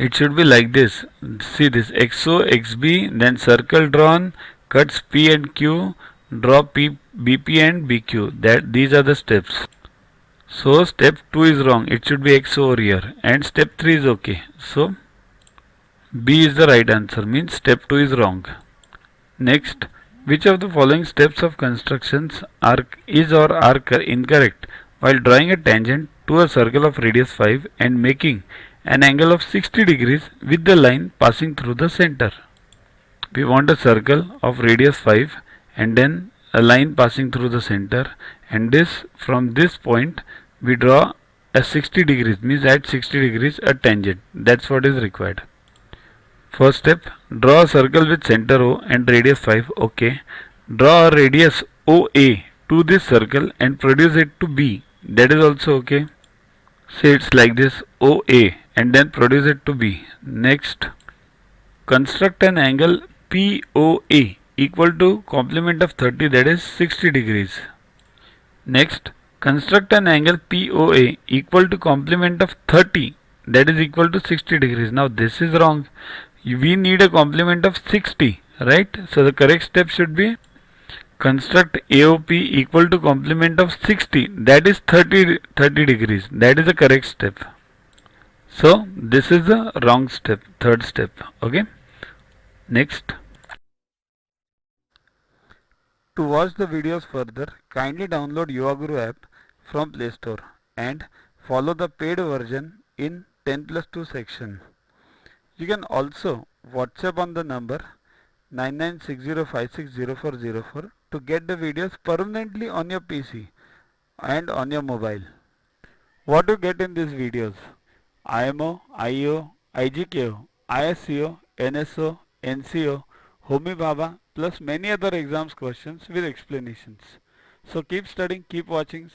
It should be like this. See this XO, XB, then circle drawn, cuts P and Q, draw P, BP and BQ. These are the steps. So step 2 is wrong. It should be X over here. And step 3 is okay. So B is the right answer. Means step 2 is wrong. Next, which of the following steps of constructions are incorrect while drawing a tangent to a circle of radius 5 and making an angle of 60 degrees with the line passing through the center? We want a circle of radius 5 and then a line passing through the center, and this from this point we draw a 60 degrees, means at 60 degrees a tangent. That's what is required. First step, draw a circle with center O and radius 5. Okay. Draw a radius OA to this circle and produce it to B. That is also okay. Say it's like this, OA, and then produce it to B. Next, construct an angle POA equal to complement of 30, that is 60 degrees. Next, construct an angle POA equal to complement of 30, that is equal to 60 degrees. Now this is wrong. We need a complement of 60, right? So the correct step should be construct AOP equal to complement of 60, that is 30 degrees. That is the correct step. So this is the wrong step, third step. Okay. Next. To watch the videos further, kindly download YuvaGuru app from Play Store and follow the paid version in 10+2 section. You can also WhatsApp on the number 9960560404 to get the videos permanently on your PC and on your mobile. What you get in these videos? IMO, IO, IGKO, ISCO, NSO, NCO, Homi Bhabha, plus many other exams questions with explanations. So keep studying, keep watching.